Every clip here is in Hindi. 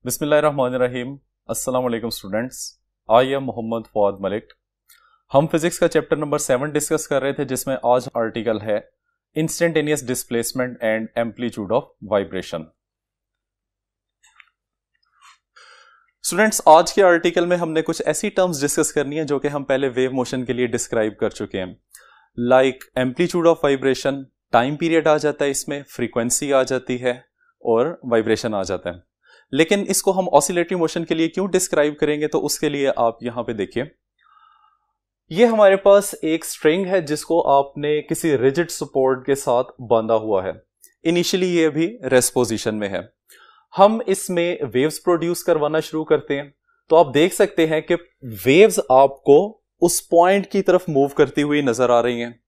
बिस्मिल्लाहिर्रहमानिर्रहीम। अस्सलाम वालेकुम students. I am Mohammad Fawad Malik. हम फिजिक्स का चैप्टर नंबर 7 डिस्कस कर रहे थे, जिसमें आज आर्टिकल है instantaneous displacement and amplitude of vibration. Students, आज के आर्टिकल में हमने कुछ ऐसी टर्म्स डिस्कस करनी है जो कि हम पहले वेव मोशन के लिए डिस्क्राइब कर चुके हैं, like amplitude of vibration, time period आ जाता है, इसमें फ्रीक्वेंसी आ जाती है और वाइब्रेशन आ जाता है। लेकिन इसको हम ऑसिलेटरी मोशन के लिए क्यों डिस्क्राइब करेंगे, तो उसके लिए आप यहां पे देखिए, ये हमारे पास एक स्ट्रिंग है जिसको आपने किसी रिजिड सपोर्ट के साथ बांधा हुआ है। इनिशियली ये भी रेस्ट पोजीशन में है। हम इसमें वेव्स प्रोड्यूस करवाना शुरू करते हैं, तो आप देख सकते हैं कि वेव्स आपको उस पॉइंट की तरफ मूव करती हुई नजर आ रही हैं।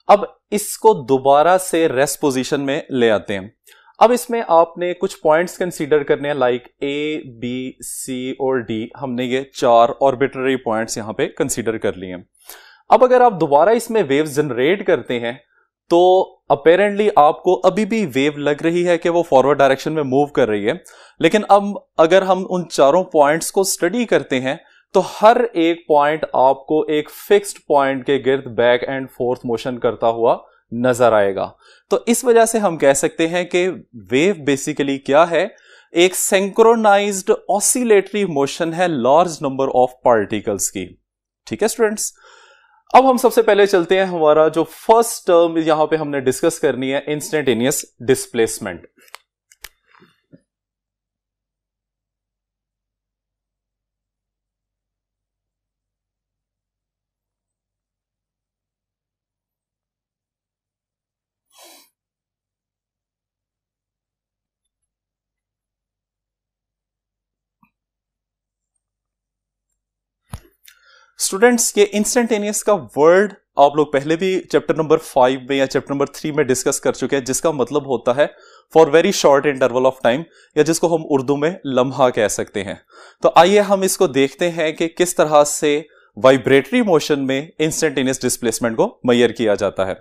अब इसको दोबारा से रेस्ट पोजीशन में ले आते हैं। अब इसमें आपने कुछ पॉइंट्स कंसीडर करने हैं, लाइक ए, बी, सी और डी। हमने ये 4 ऑर्बिटरी पॉइंट्स यहां पे कंसीडर कर लिए हैं। अब अगर आप दोबारा इसमें वेव्स जनरेट करते हैं तो अपेरेंटली आपको अभी भी वेव लग रही है कि वो फॉरवर्ड डायरेक्शन में मूव कर रही है। लेकिन अब अगर हम उन चारों पॉइंट्स को स्टडी करते हैं तो हर एक पॉइंट आपको एक फिक्स्ड पॉइंट के गिर्द बैक एंड फोर्थ मोशन करता हुआ नजर आएगा। तो इस वजह से हम कह सकते हैं कि वेव बेसिकली क्या है, एक सिंक्रोनाइज्ड ऑसिलेटरी मोशन है लार्ज नंबर ऑफ पार्टिकल्स की। ठीक है स्टूडेंट्स, अब हम सबसे पहले चलते हैं, हमारा जो फर्स्ट टर्म यहां पे हमने डिस्कस करनी है, इंस्टेंटेनियस डिस्प्लेसमेंट। स्टूडेंट्स, ये इंस्टेंटेनियस का वर्ड आप लोग पहले भी चैप्टर नंबर 5 में या चैप्टर नंबर 3 में डिस्कस कर चुके हैं, जिसका मतलब होता है for very short interval of time, या जिसको हम उर्दू में लम्हा कह सकते हैं। तो आइए हम इसको देखते हैं कि किस तरह से वाइब्रेटरी मोशन में इंस्टेंटेनियस डिस्प्लेसमेंट को मेजर किया जाता है।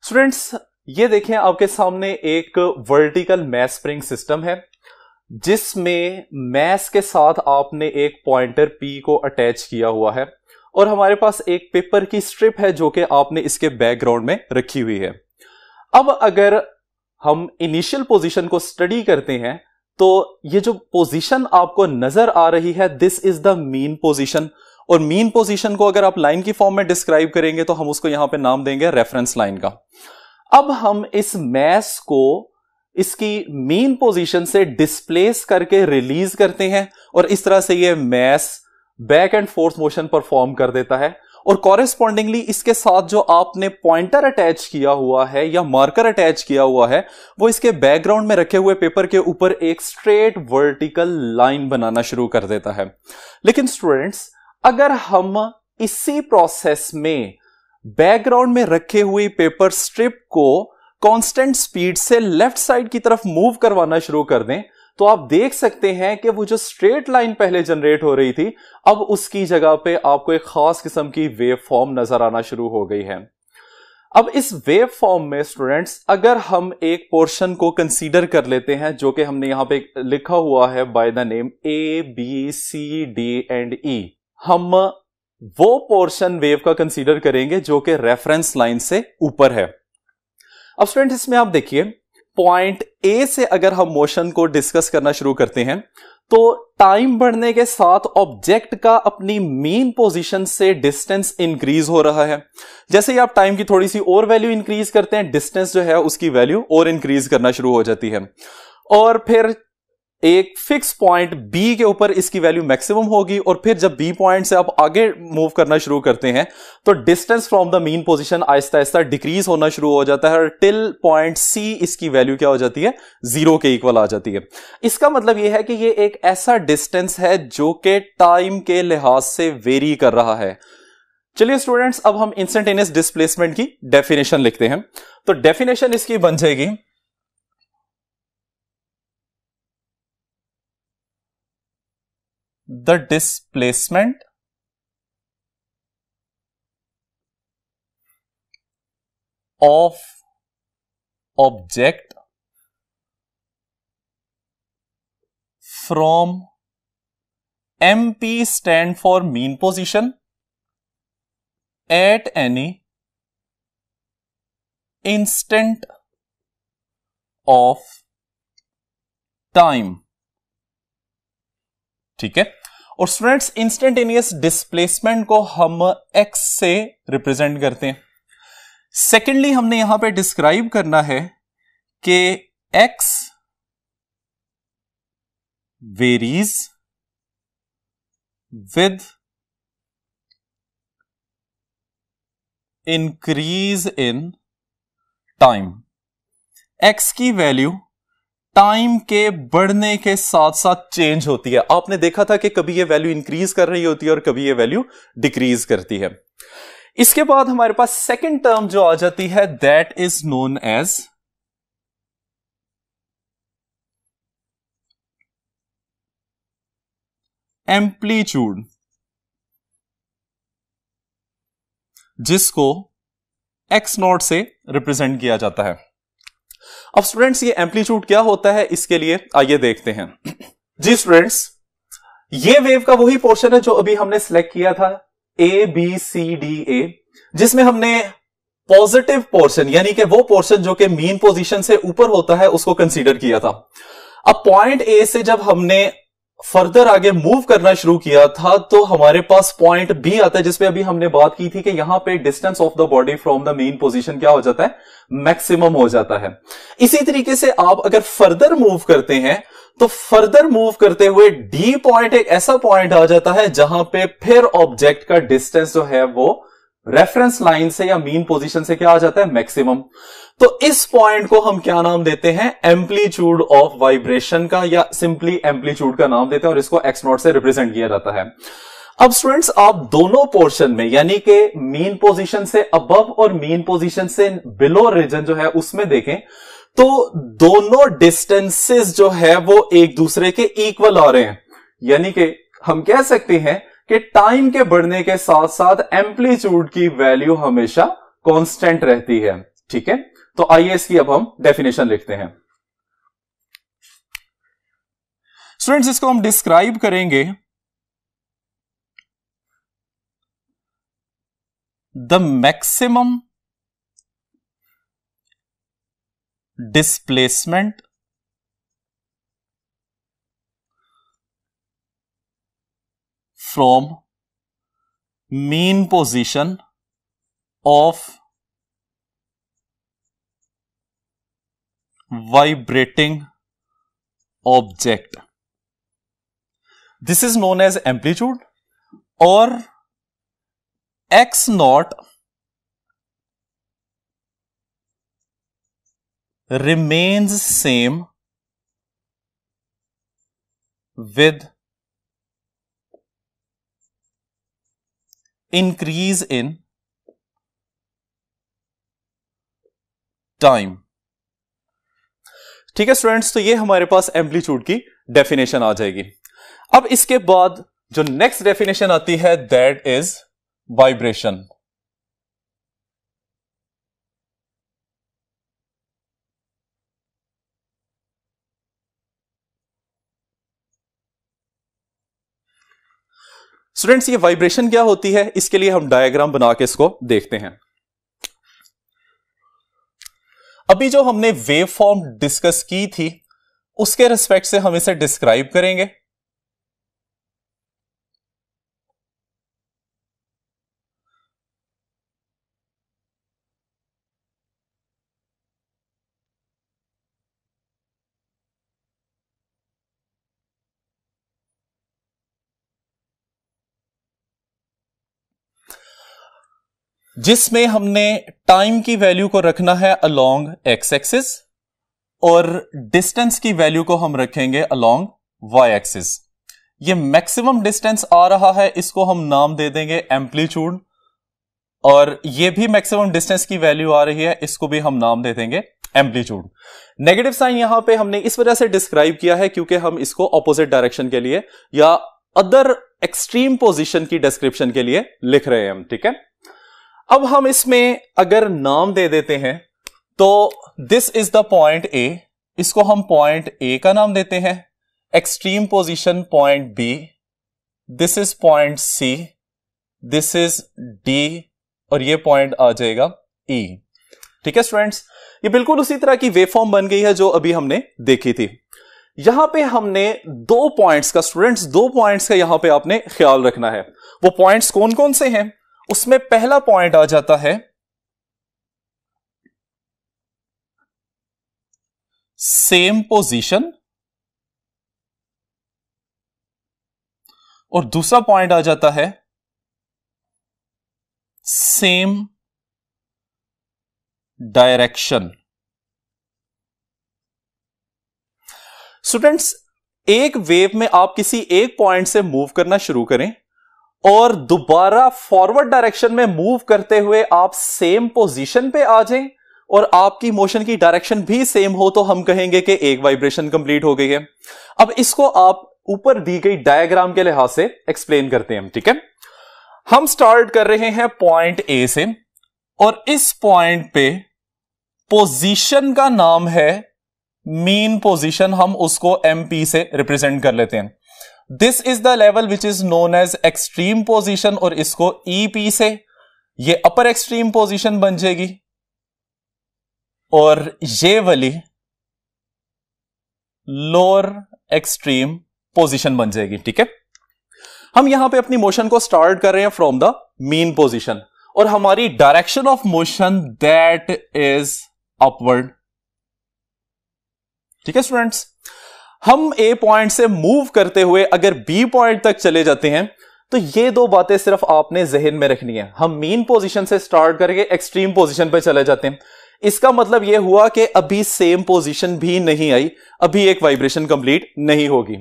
स्टूडेंट्स, ये देखें, आपके सामने एक वर्टिकल मैस स्प्रिंग सिस्टम है, जिसमें मैस के साथ आपने एक पॉइंटर पी को अटैच किया हुआ है, और हमारे पास एक पेपर की स्ट्रिप है जो कि आपने इसके बैकग्राउंड में रखी हुई है। अब अगर हम इनिशियल पोजीशन को स्टडी करते हैं तो ये जो पोजीशन आपको नजर आ रही है, this is the mean position. और मीन पोजीशन को अगर आप लाइन की फॉर्म में डिस्क्राइब करेंगे तो हम उसको यहां पे नाम देंगे रेफरेंस लाइन का। अब हम इस मैस को इसकी मेन पोजीशन से डिस्प्लेस करके रिलीज करते हैं, और इस तरह से ये mass back and forth motion perform कर देता है। और कॉरेस्पॉन्डिंगली इसके साथ जो आपने पॉइंटर अटैच किया हुआ है या मार्कर अटैच किया हुआ है, वो इसके बैकग्राउंड में रखे हुए पेपर के ऊपर एक स्ट्रेट वर्टिकल लाइन बनाना शुरू कर देता है। लेकिन स्टूडेंट्स, अगर हम इसी प्रोसेस में बैकग्राउंड में रखे हुए पेपर स्ट्रिप को कांस्टेंट स्पीड से लेफ्ट साइड की तरफ मूव करवाना शुरू कर दें, तो आप देख सकते हैं कि वो जो स्ट्रेट लाइन पहले जनरेट हो रही थी, अब उसकी जगह पे आपको एक खास किस्म की वेव फॉर्म नजर आना शुरू हो गई है। अब इस वेव फॉर्म में स्टूडेंट्स, अगर हम एक पोर्शन को कंसीडर कर लेते हैं जो कि हमने यहां पे लिखा हुआ है by the name A, B, C, D and E, हम वो पोर्शन वेव का कंसीडर करेंगे जो कि रेफरेंस लाइन से ऊपर है। अब स्टूडेंट, इसमें आप देखिए, पॉइंट ए से अगर हम मोशन को डिस्कस करना शुरू करते हैं तो टाइम बढ़ने के साथ ऑब्जेक्ट का अपनी मेन पोजीशन से डिस्टेंस इंक्रीज हो रहा है। जैसे ही आप टाइम की थोड़ी सी और वैल्यू इंक्रीज करते हैं, डिस्टेंस जो है उसकी वैल्यू और इंक्रीज करना शुरू हो जाती है, और फिर एक फिक्स पॉइंट बी के ऊपर इसकी वैल्यू मैक्सिमम होगी। और फिर जब बी पॉइंट से आप आगे मूव करना शुरू करते हैं तो distance from the mean position Aahista Aahista decrease होना शुरू हो जाता है, और टिल पॉइंट सी इसकी वैल्यू क्या हो जाती है, 0 के इक्वल आ जाती है। इसका मतलब यह है कि यह एक ऐसा डिस्टेंस है जो कि टाइम के लिहाज से वेरी कर रहा है। चलिए स्टूडेंट्स, अब हम इंस्टेंटेनियस डिस्प्लेसमेंट की डेफिनेशन लिखते हैं। तो डेफिनेशन इसकी बन जाएगी, the displacement of object from MP stand for mean position at any instant of time. ठीक है। और स्टूडेंट्स इंस्टेंटेनियस डिस्प्लेसमेंट को हम x से रिप्रेजेंट करते हैं। सेकेंडली हमने यहां पे डिस्क्राइब करना है कि x varies with increase in time। x की वैल्यू टाइम के बढ़ने के साथ साथ चेंज होती है। आपने देखा था कि कभी ये वैल्यू इंक्रीज कर रही होती है और कभी ये वैल्यू डिक्रीज करती है। इसके बाद हमारे पास सेकेंड टर्म जो आ जाती है that is known as amplitude, जिसको x नॉट से रिप्रेजेंट किया जाता है। अब स्टूडेंट्स ये एम्पलीट्यूड क्या होता है, इसके लिए आइए देखते हैं। जी स्टूडेंट्स, ये वेव का वही पोर्शन है जो अभी हमने सिलेक्ट किया था ABCDA, जिसमें हमने पॉजिटिव पोर्शन यानी कि वो पोर्शन जो कि मीन पोजीशन से ऊपर होता है उसको कंसीडर किया था। अब पॉइंट A से जब हमने फर्दर आगे मूव करना शुरू किया था तो हमारे पास पॉइंट B आता है, जिसपे अभी हमने बात की थी कि यहां पे distance of the body from the mean position क्या हो जाता है, मैक्सिमम हो जाता है। इसी तरीके से आप अगर फर्दर मूव करते हैं तो फर्दर मूव करते हुए D पॉइंट एक ऐसा पॉइंट आ जाता है जहां पे फिर ऑब्जेक्ट का डिस्टेंस जो है वो रेफरेंस लाइन से या मीन पोजीशन से क्या आ जाता है, मैक्सिमम। तो इस पॉइंट को हम क्या नाम देते हैं, एम्पलीट्यूड ऑफ वाइब्रेशन का या सिंपली एम्पलीट्यूड का नाम देते हैं और इसको x नॉट से रिप्रेजेंट किया जाता है। अब स्टूडेंट्स आप दोनों पोर्शन में यानी कि मीन पोजीशन से अबव और मीन पोजीशन से बिलो रीजन जो है उसमें देखें तो दोनों डिस्टेंसेस जो है वो एक दूसरे के इक्वल आ रहे हैं। यानी कि हम कह सकते हैं कि टाइम के बढ़ने के साथ साथ एम्पलीट्यूड की वैल्यू हमेशा कांस्टेंट रहती है। ठीक है, तो आइए इसकी अब हम डेफिनेशन लिखते हैं। स्टूडेंट्स इसको हम डिस्क्राइब करेंगे the maximum displacement from mean position of vibrating object. This is known as amplitude, or x naught remains same with increase in time। ठीक है स्टूडेंट्स, तो ये हमारे पास एम्पलीट्यूड की डेफिनेशन आ जाएगी। अब इसके बाद जो नेक्स्ट डेफिनेशन आती है दैट इज वाइब्रेशन। स्टूडेंट्स ये वाइब्रेशन क्या होती है, इसके लिए हम डायग्राम बना के इसको देखते हैं। अभी जो हमने वेव फॉर्म डिस्कस की थी उसके रिस्पेक्ट से हम इसे डिस्क्राइब करेंगे। जिसमें हमने टाइम की वैल्यू को रखना है अलोंग एक्स एक्सिस और डिस्टेंस की वैल्यू को हम रखेंगे अलोंग वाई एक्सिस। ये मैक्सिमम डिस्टेंस आ रहा है, इसको हम नाम दे देंगे एम्पलीट्यूड, और ये भी मैक्सिमम डिस्टेंस की वैल्यू आ रही है, इसको भी हम नाम दे देंगे एम्पलीट्यूड। नेगेटिव साइन यहां पे हमने इस वजह से डिस्क्राइब किया है क्योंकि हम इसको ऑपोजिट डायरेक्शन के लिए या अदर एक्सट्रीम पोजीशन की डिस्क्रिप्शन के लिए लिख रहे हैं हम। ठीक है, अब हम इसमें अगर नाम दे देते हैं तो this is the point A, इसको हम पॉइंट ए का नाम देते हैं, extreme position point B, this is point C, this is D, और ये पॉइंट आ जाएगा ई। ठीक है स्टूडेंट्स, ये बिल्कुल उसी तरह की वेवफॉर्म बन गई है जो अभी हमने देखी थी। यहां पे हमने 2 पॉइंट्स का स्टूडेंट्स 2 पॉइंट्स का यहां पे आपने ख्याल रखना है। वो पॉइंट्स कौन कौन से हैं? उसमें पहला पॉइंट आ जाता है सेम पोजीशन, और दूसरा पॉइंट आ जाता है सेम डायरेक्शन। स्टूडेंट्स, एक वेव में आप किसी एक पॉइंट से मूव करना शुरू करें और दोबारा फॉरवर्ड डायरेक्शन में मूव करते हुए आप सेम पोजीशन पे आ जाएं और आपकी मोशन की डायरेक्शन भी सेम हो, तो हम कहेंगे कि एक वाइब्रेशन कंप्लीट हो गई है। अब इसको आप ऊपर दी गई डायग्राम के लिहाज से एक्सप्लेन करते हैं। ठीक है, हम स्टार्ट कर रहे हैं पॉइंट ए से, और इस पॉइंट पे पोजीशन का नाम है मीन पोजीशन, हम उसको एमपी से रिप्रेजेंट कर लेते हैं। This is the level which is known as extreme position, और इसको ईपी से ये अपर एक्सट्रीम पोजीशन बन जाएगी, और ये वाली लोअर एक्सट्रीम पोजीशन बन जाएगी। ठीक है, हम यहां पे अपनी मोशन को स्टार्ट कर रहे हैं फ्रॉम द मीन पोजीशन, और हमारी direction of motion that is upward. ठीक है स्टूडेंट्स, हम ए पॉइंट से मूव करते हुए अगर बी पॉइंट तक चले जाते हैं, तो ये 2 बातें सिर्फ आपने जहन में रखनी है। हम मीन पोजीशन से स्टार्ट करके एक्सट्रीम पोजीशन पे चले जाते हैं, इसका मतलब यह हुआ कि अभी सेम पोजीशन भी नहीं आई, अभी एक वाइब्रेशन कंप्लीट नहीं होगी।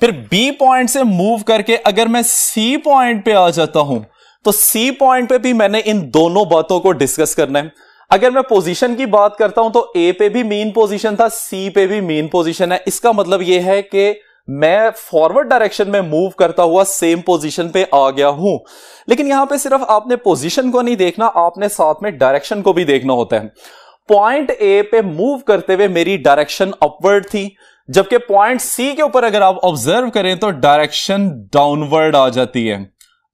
फिर बी पॉइंट से मूव करके अगर मैं सी पॉइंट पे आ जाता हूं, तो सी पॉइंट पे भी मैंने इन दोनों बातों को डिस्कस करना है। अगर मैं पोजीशन की बात करता हूं तो ए पे भी मीन पोजीशन था, सी पे भी मीन पोजीशन है। इसका मतलब यह है कि मैं फॉरवर्ड डायरेक्शन में मूव करता हुआ सेम पोजीशन पे आ गया हूं। लेकिन यहां पे सिर्फ आपने पोजीशन को नहीं देखना, आपने साथ में डायरेक्शन को भी देखना होता है। पॉइंट ए पे मूव करते हुए मेरी डायरेक्शन अपवर्ड थी, जबकि पॉइंट सी के ऊपर अगर आप ऑब्जर्व करें तो डायरेक्शन डाउनवर्ड आ जाती है।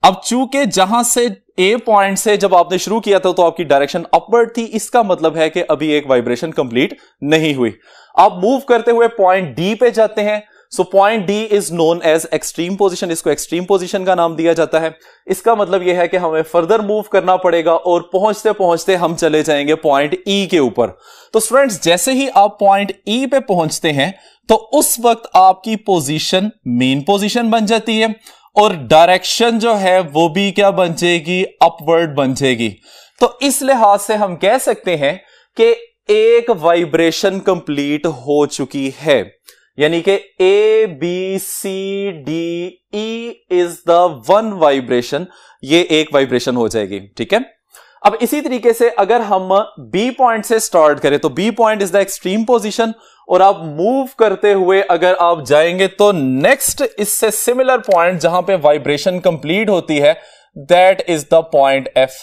अब चूंकि जहां से ए पॉइंट से जब आपने शुरू किया था तो आपकी डायरेक्शन अपवर्ड थी, इसका मतलब है कि अभी एक वाइब्रेशन कंप्लीट नहीं हुई। आप मूव करते हुए पॉइंट डी पे जाते हैं, so point D is known as extreme position, इसको एक्सट्रीम पोजीशन का नाम दिया जाता है। इसका मतलब यह है कि हमें फर्दर मूव करना पड़ेगा और पहुंचते पहुंचते हम चले जाएंगे पॉइंट ई के ऊपर। तो स्टूडेंट्स, जैसे ही आप पॉइंट ई पे पहुंचते हैं तो उस वक्त आपकी पोजीशन मेन पोजीशन बन जाती है, और डायरेक्शन जो है वो भी क्या बन जाएगी? अपवर्ड बन जाएगी। तो इस लिहाज से हम कह सकते हैं कि एक वाइब्रेशन कंप्लीट हो चुकी है, यानी कि A B C D E is the one vibration, ये एक वाइब्रेशन हो जाएगी। ठीक है, अब इसी तरीके से अगर हम बी पॉइंट से स्टार्ट करें तो B point is the extreme position, और आप मूव करते हुए अगर आप जाएंगे तो नेक्स्ट इससे सिमिलर पॉइंट जहां पे वाइब्रेशन कंप्लीट होती है, that is the point F.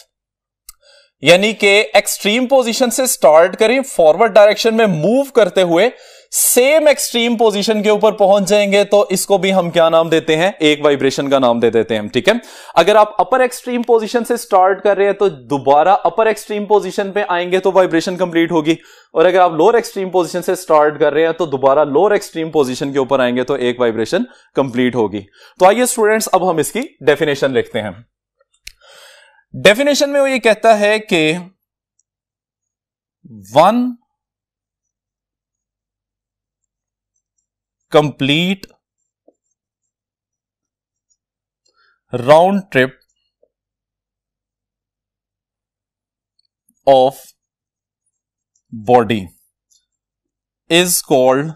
यानी कि एक्सट्रीम पोजीशन से स्टार्ट करें, फॉरवर्ड डायरेक्शन में मूव करते हुए सेम एक्सट्रीम पोजीशन के ऊपर पहुंच जाएंगे, तो इसको भी हम क्या नाम देते हैं? एक वाइब्रेशन का नाम दे देते हैं। ठीक है, अगर आप अपर एक्सट्रीम पोजीशन से स्टार्ट कर रहे हैं तो दोबारा अपर एक्सट्रीम पोजीशन पे आएंगे तो वाइब्रेशन कंप्लीट होगी, और अगर आप लोअर एक्सट्रीम पोजीशन से स्टार्ट कर रहे हैं तो दोबारा लोअर एक्सट्रीम पोजीशन के ऊपर आएंगे तो एक वाइब्रेशन कंप्लीट होगी। तो आइए स्टूडेंट्स, अब हम इसकी डेफिनेशन लिखते हैं। डेफिनेशन में वो ये कहता है कि one complete round trip of body is called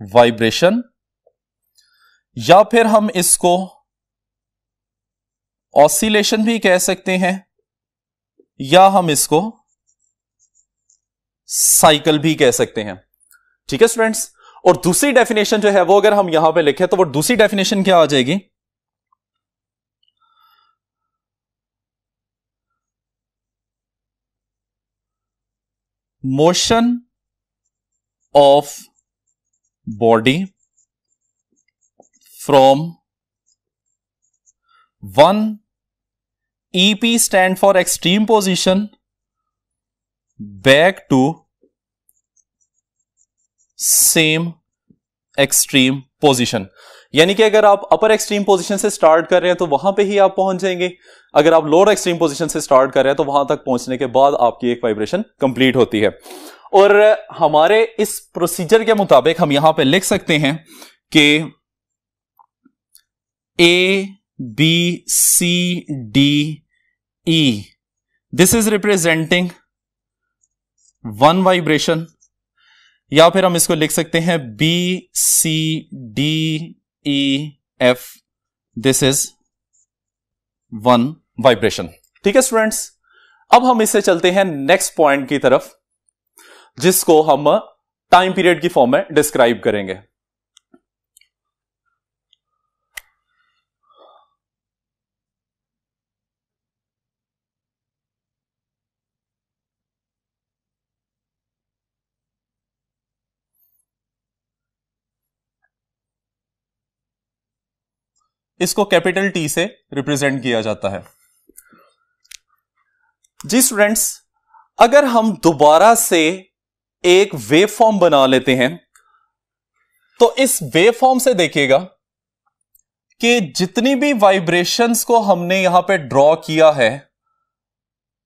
vibration, या फिर हम इसको ऑसिलेशन भी कह सकते हैं, या हम इसको साइकिल भी कह सकते हैं। ठीक है स्टूडेंट्स, और दूसरी डेफिनेशन जो है वो अगर हम यहां पे लिखें तो वो दूसरी डेफिनेशन क्या आ जाएगी? Motion of body from 1 EP stand for extreme position back to same extreme position। यानी कि अगर आप अपर एक्सट्रीम पोजीशन से स्टार्ट कर रहे हैं तो वहां पे ही आप पहुंच जाएंगे, अगर आप लोअर एक्सट्रीम पोजीशन से स्टार्ट कर रहे हैं तो वहां तक पहुंचने के बाद आपकी एक वाइब्रेशन कंप्लीट होती है। और हमारे इस प्रोसीजर के मुताबिक हम यहां पे लिख सकते हैं कि A B C D E this is representing one vibration, या फिर हम इसको लिख सकते हैं B C D E F this is one vibration. ठीक है स्टूडेंट्स, अब हम इससे चलते हैं नेक्स्ट पॉइंट की तरफ जिसको हम टाइम पीरियड की फॉर्म में डिस्क्राइब करेंगे। इसको कैपिटल टी से रिप्रेजेंट किया जाता है। जी स्टूडेंट्स, अगर हम दोबारा से एक वेव फॉर्म बना लेते हैं तो इस वेव फॉर्म से देखिएगा कि जितनी भी वाइब्रेशंस को हमने यहां पे ड्रॉ किया है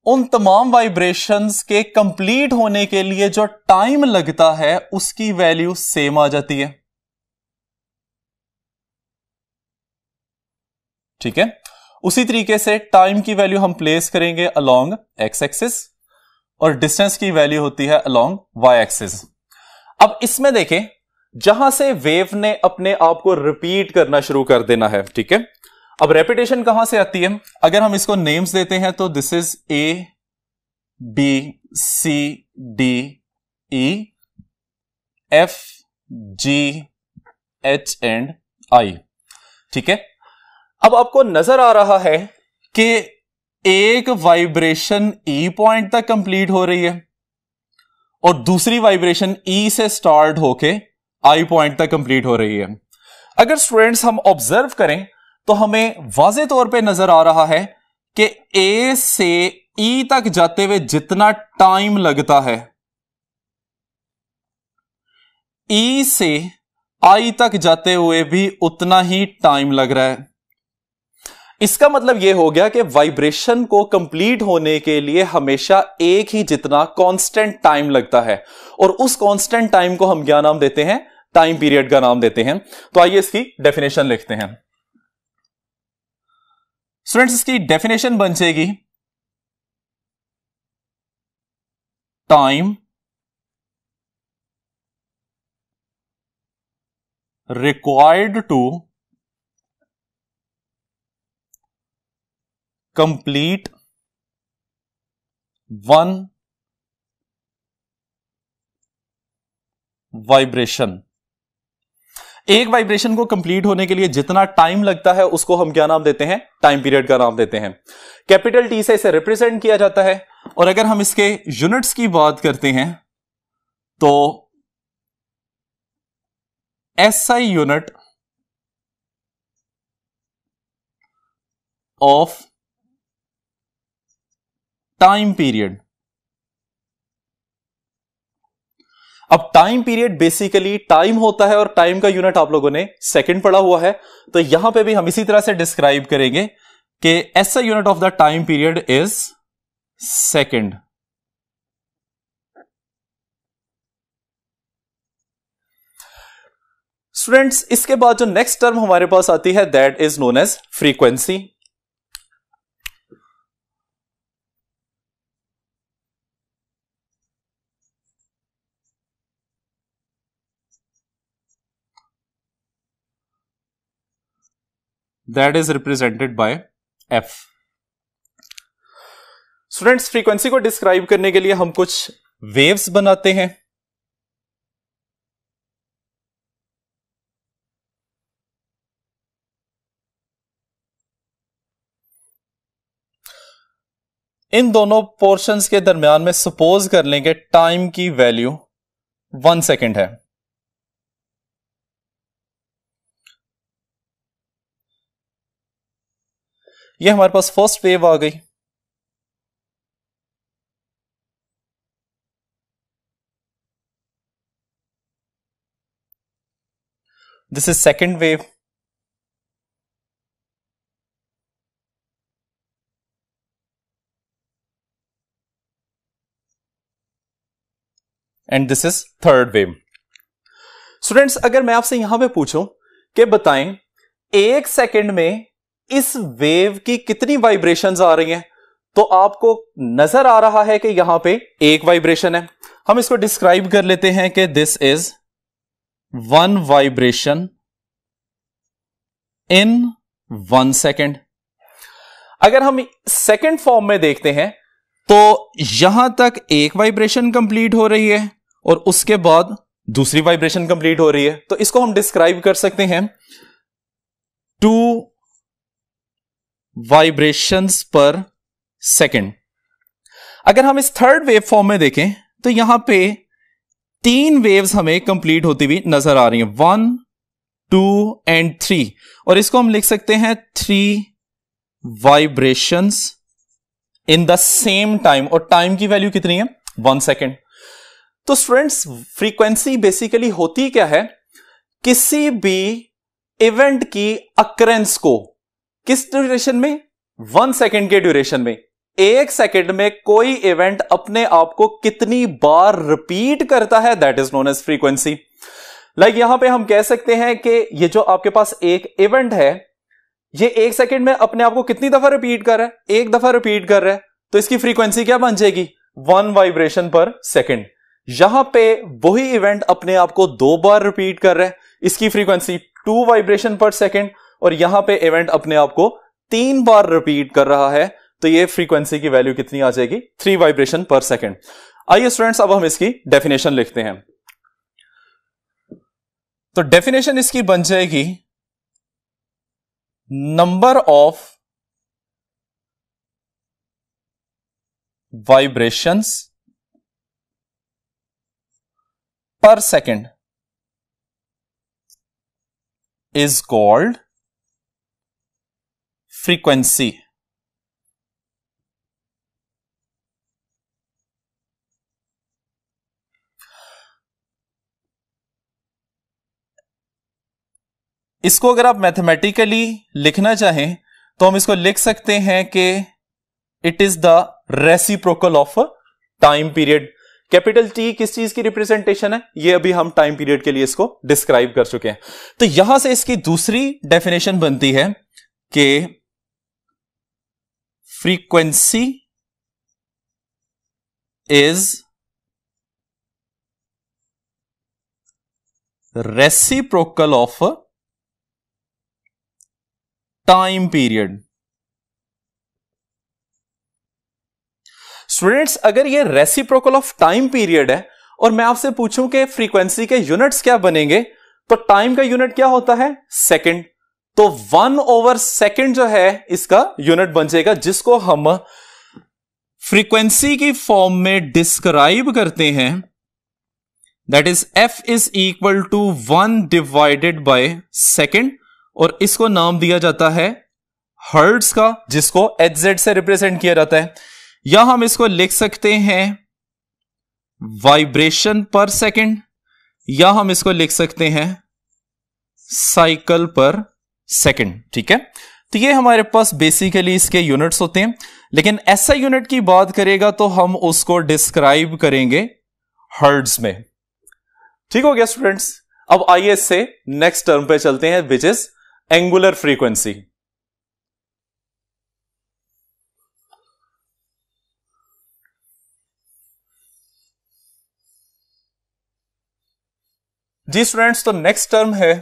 उन तमाम वाइब्रेशंस के कंप्लीट होने के लिए जो टाइम लगता है उसकी वैल्यू सेम आ जाती है। ठीक है, उसी तरीके से टाइम की वैल्यू हम प्लेस करेंगे अलोंग एक्स एक्सिस और डिस्टेंस की वैल्यू होती है अलोंग वाई एक्सिस। अब इसमें देखें, जहां से वेव ने अपने आप को रिपीट करना शुरू कर देना है। ठीक है, अब रेपिटेशन कहां से आती है? अगर हम इसको नेम्स देते हैं तो this is A B C D E F G H and I. ठीक है, अब आपको नजर आ रहा है कि एक वाइब्रेशन ई पॉइंट तक कंप्लीट हो रही है और दूसरी वाइब्रेशन ई से स्टार्ट होके आई पॉइंट तक कंप्लीट हो रही है। अगर स्टूडेंट्स हम ऑब्जर्व करें तो हमें वाज़े तौर पे नजर आ रहा है कि ए से ई तक जाते हुए जितना टाइम लगता है ई से आई तक जाते हुए भी उतना ही टाइम लग रहा है। इसका मतलब यह हो गया कि वाइब्रेशन को कंप्लीट होने के लिए हमेशा एक ही जितना कांस्टेंट टाइम लगता है और उस कांस्टेंट टाइम को हम क्या नाम देते हैं? टाइम पीरियड का नाम देते हैं। तो आइए इसकी डेफिनेशन लिखते हैं। स्टूडेंट्स, इसकी डेफिनेशन बन जाएगी time required to complete one vibration. एक वाइब्रेशन को कंप्लीट होने के लिए जितना टाइम लगता है उसको हम क्या नाम देते हैं? टाइम पीरियड का नाम देते हैं। कैपिटल टी से इसे रिप्रेजेंट किया जाता है। और अगर हम इसके यूनिट्स की बात करते हैं तो SI unit of time period. अब टाइम पीरियड बेसिकली टाइम होता है और टाइम का यूनिट आप लोगों ने सेकंड पढ़ा हुआ है, तो यहां पे भी हम इसी तरह से डिस्क्राइब करेंगे कि SI unit of the time period is second. Students, इसके बाद जो नेक्स्ट टर्म हमारे पास आती है that is known as frequency. That is represented by F. Students, frequency को डिस्क्राइब करने के लिए हम कुछ वेव्स बनाते हैं। इन दोनों पोर्शंस के दरमियान में सपोज कर लेंगे टाइम की वैल्यू 1 सेकेंड है। ये हमारे पास फर्स्ट वेव आ गई। This is second wave. And this is third wave. Students, अगर मैं आपसे यहां पे पूछूं कि बताएं 1 सेकेंड में इस वेव की कितनी वाइब्रेशंस आ रही हैं, तो आपको नजर आ रहा है कि यहां पे एक वाइब्रेशन है। हम इसको डिस्क्राइब कर लेते हैं कि this is 1 vibration in 1 second. अगर हम सेकेंड फॉर्म में देखते हैं तो यहां तक एक वाइब्रेशन कंप्लीट हो रही है और उसके बाद दूसरी वाइब्रेशन कंप्लीट हो रही है, तो इसको हम डिस्क्राइब कर सकते हैं 2 वाइब्रेशंस पर सेकेंड। अगर हम इस थर्ड वेव फॉर्म में देखें तो यहां पे 3 वेव्स हमें कंप्लीट होती हुई नजर आ रही हैं, 1, 2 एंड 3, और इसको हम लिख सकते हैं 3 vibrations in the same time, और टाइम की वैल्यू कितनी है 1 सेकेंड। तो स्टूडेंट्स, फ्रीक्वेंसी बेसिकली होती क्या है, किसी भी इवेंट की अकरेंस को किस ड्यूरेशन में, 1 सेकेंड के ड्यूरेशन में, 1 सेकेंड में कोई इवेंट अपने आप को कितनी बार रिपीट करता है, that is known as frequency. Like यहां पे हम कह सकते हैं कि ये जो आपके पास एक इवेंट है, ये 1 सेकेंड में अपने आप को कितनी दफा रिपीट कर रहा है, 1 दफा रिपीट कर रहा है, तो इसकी फ्रीक्वेंसी क्या बन जाएगी, 1 वाइब्रेशन पर सेकेंड। यहां पे वही इवेंट अपने आप को 2 बार रिपीट कर रहा है, इसकी फ्रीक्वेंसी 2 वाइब्रेशन पर सेकेंड, और यहां पे इवेंट अपने आप को 3 बार रिपीट कर रहा है, तो ये फ्रीक्वेंसी की वैल्यू कितनी आ जाएगी, 3 वाइब्रेशन पर सेकेंड। आइए स्टूडेंट्स, अब हम इसकी डेफिनेशन लिखते हैं। तो डेफिनेशन इसकी बन जाएगी number of vibrations per second is called frequency. इसको अगर आप मैथमेटिकली लिखना चाहें तो हम इसको लिख सकते हैं कि it is the reciprocal of time period. Capital T किस चीज की रिप्रेजेंटेशन है, ये अभी हम टाइम पीरियड के लिए इसको डिस्क्राइब कर चुके हैं। तो यहां से इसकी दूसरी डेफिनेशन बनती है कि frequency is reciprocal of time period. Students, अगर ये रेसिप्रोकल ऑफ टाइम पीरियड है और मैं आपसे पूछूं कि फ्रीक्वेंसी के यूनिट्स क्या बनेंगे, तो टाइम का यूनिट क्या होता है, सेकंड, तो 1/सेकंड जो है इसका यूनिट बन जाएगा, जिसको हम फ्रीक्वेंसी की फॉर्म में डिस्क्राइब करते हैं, that is f is equal to 1 divided by second, और इसको नाम दिया जाता है हर्ट्ज का, जिसको hz से रिप्रेजेंट किया जाता है, या हम इसको लिख सकते हैं वाइब्रेशन पर सेकंड, या हम इसको लिख सकते हैं साइकिल पर सेकंड। ठीक है, तो ये हमारे पास बेसिकली इसके यूनिट्स होते हैं, लेकिन ऐसा यूनिट की बात करेगा तो हम उसको डिस्क्राइब करेंगे हर्ट्ज में। ठीक हो गया स्टूडेंट्स, अब आइए इससे नेक्स्ट टर्म पे चलते हैं, विच इज एंगुलर फ्रीक्वेंसी। जी स्टूडेंट्स, तो नेक्स्ट टर्म है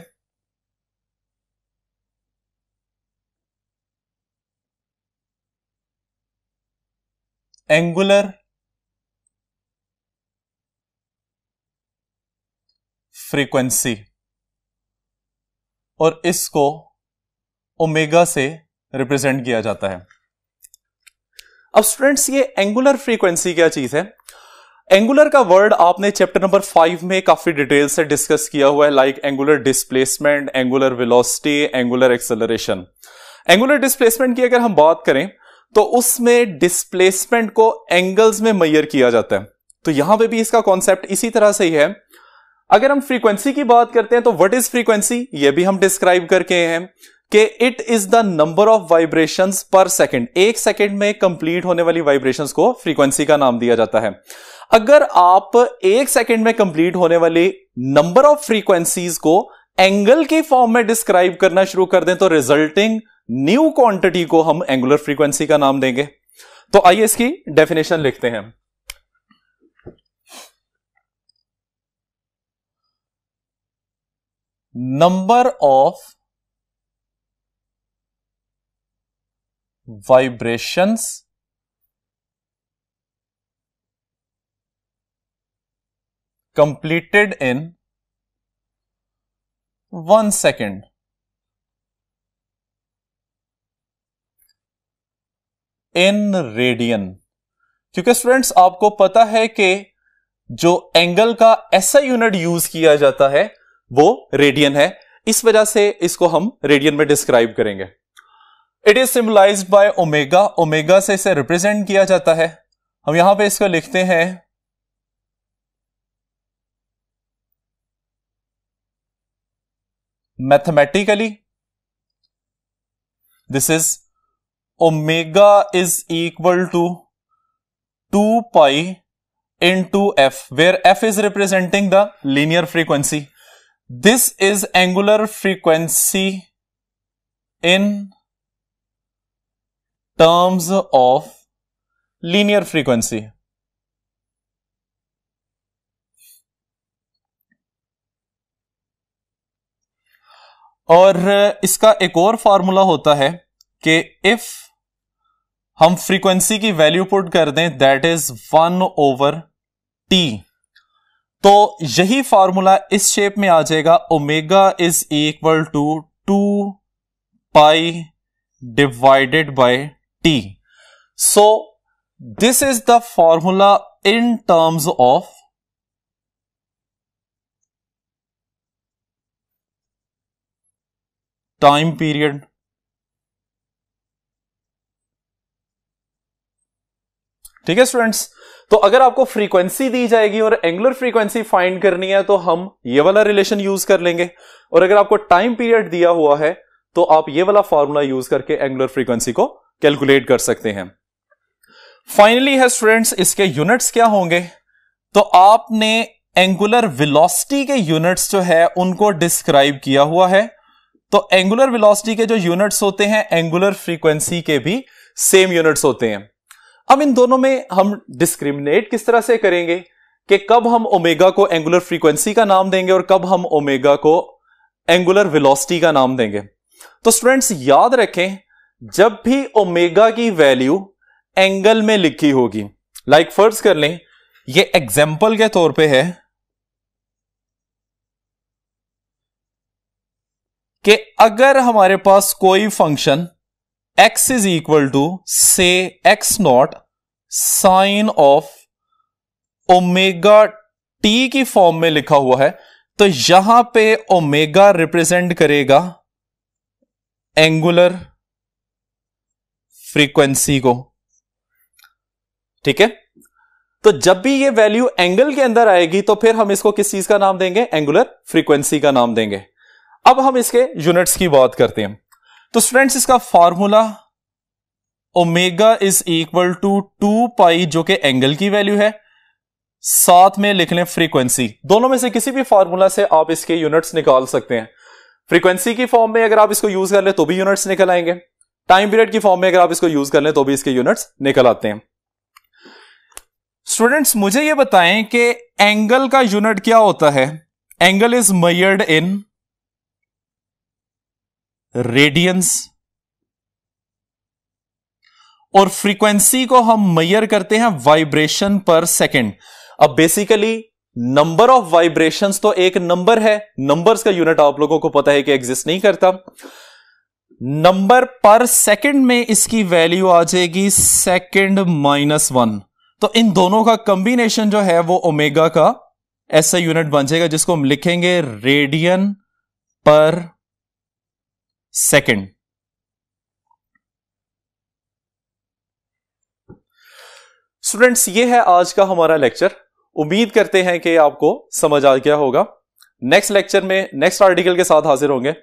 एंगुलर फ्रीक्वेंसी, और इसको ओमेगा से रिप्रेजेंट किया जाता है। अब स्टूडेंट्स, ये एंगुलर फ्रीक्वेंसी क्या चीज है? एंगुलर का वर्ड आपने चैप्टर नंबर 5 में काफी डिटेल से डिस्कस किया हुआ है, like angular displacement, angular velocity, angular acceleration. Angular displacement की अगर हम बात करें तो उसमें डिस्प्लेसमेंट को एंगल्स में मेजर किया जाता है। तो यहां पे भी इसका कॉन्सेप्ट इसी तरह से ही है। अगर हम फ्रीक्वेंसी की बात करते हैं तो व्हाट इज फ्रीक्वेंसी, ये भी हम डिस्क्राइब करके हैं कि it is the number of vibrations पर सेकंड। एक सेकंड में कंप्लीट होने वाली वाइब्रेशंस को फ्रीक्वेंसी का नाम दिया जाता है। अगर आप एक सेकंड में कंप्लीट होने वाली नंबर ऑफ फ्रीक्वेंसीज को एंगल के फॉर्म में डिस्क्राइब करना शुरू कर दें तो रिजल्टिंग न्यू क्वांटिटी को हम एंगुलर फ्रीक्वेंसी का नाम देंगे। तो आइए इसकी डेफिनेशन लिखते हैं। Number of vibrations completed in 1 second in radian। क्योंकि स्टूडेंट्स आपको पता है कि जो एंगल का ऐसा यूनिट यूज किया जाता है वो रेडियन है, इस वजह से इसको हम रेडियन में डिस्क्राइब करेंगे। It is symbolized by omega, omega से इसे रिप्रेजेंट किया जाता है। हम यहां पे इसको लिखते हैं mathematically this is omega is equal to 2 pi into f, where f is representing the linear frequency. This is angular frequency in terms of linear frequency. और इसका एक और फॉर्मूला होता है कि इफ हम फ्रीक्वेंसी की वैल्यू पुट कर दें दैट इज 1/t, तो यही फॉर्मूला इस शेप में आ जाएगा, omega is equal to 2 pi divided by t। So this is the formula in terms of time period. ठीक है स्टूडेंट्स, तो अगर आपको फ्रीक्वेंसी दी जाएगी और एंगुलर फ्रीक्वेंसी फाइंड करनी है तो हम ये वाला रिलेशन यूज कर लेंगे, और अगर आपको टाइम पीरियड दिया हुआ है तो आप ये वाला फॉर्मूला यूज करके एंगुलर फ्रीक्वेंसी को कैलकुलेट कर सकते हैं। फाइनली है स्टूडेंट्स, इसके यूनिट्स क्या होंगे, तो आपने एंगुलर वेलोसिटी के यूनिट्स जो है उनको डिस्क्राइब किया हुआ है। तो एंगुलर वेलोसिटी के जो यूनिट्स होते हैं एंगुलर फ्रीक्वेंसी के भी सेम यूनिट्स होते हैं। अब इन दोनों में हम डिस्क्रिमिनेट किस तरह से करेंगे कि कब हम ओमेगा को एंगुलर फ्रीक्वेंसी का नाम देंगे और कब हम ओमेगा को एंगुलर वेलोसिटी का नाम देंगे। तो स्टूडेंट्स याद रखें, जब भी ओमेगा की वैल्यू एंगल में लिखी होगी, लाइक फर्ज कर लें, ये एग्जाम्पल के तौर पे है कि अगर हमारे पास कोई function x is equal to से x naught sine of omega t की फॉर्म में लिखा हुआ है, तो यहां पे ओमेगा रिप्रेजेंट करेगा एंगुलर फ्रीक्वेंसी को। ठीक है, तो जब भी ये वैल्यू एंगल के अंदर आएगी तो फिर हम इसको किस चीज का नाम देंगे, एंगुलर फ्रीक्वेंसी का नाम देंगे। अब हम इसके यूनिट्स की बात करते हैं। तो स्टूडेंट्स इसका formula omega is equal to 2 pi जो कि एंगल की वैल्यू है, साथ में लिख लें फ्रीक्वेंसी। दोनों में से किसी भी फॉर्मूला से आप इसके यूनिट्स निकाल सकते हैं। फ्रीक्वेंसी की फॉर्म में अगर आप इसको यूज कर ले तो भी यूनिट्स निकल आएंगे, टाइम पीरियड की फॉर्म में अगर आप इसको यूज कर ले तो भी इसके यूनिट्स निकल आते हैं। स्टूडेंट्स मुझे यह बताएं कि एंगल का यूनिट क्या होता है। Angle is measured in radiance और फ्रीक्वेंसी को हम मेजर करते हैं वाइब्रेशन पर सेकंड। अब बेसिकली नंबर ऑफ वाइब्रेशंस तो एक नंबर है, नंबर्स का यूनिट आप लोगों को पता है कि एग्जिस्ट नहीं करता। नंबर पर सेकंड में इसकी वैल्यू आ जाएगी सेकंड -1। तो इन दोनों का कॉम्बिनेशन जो है वो ओमेगा का ऐसा यूनिट बन जाएगा जिसको हम लिखेंगे रेडियन पर सेकेंड। स्टूडेंट्स, ये है आज का हमारा लेक्चर। उम्मीद करते हैं कि आपको समझ आ गया होगा। नेक्स्ट लेक्चर में नेक्स्ट आर्टिकल के साथ हाजिर होंगे।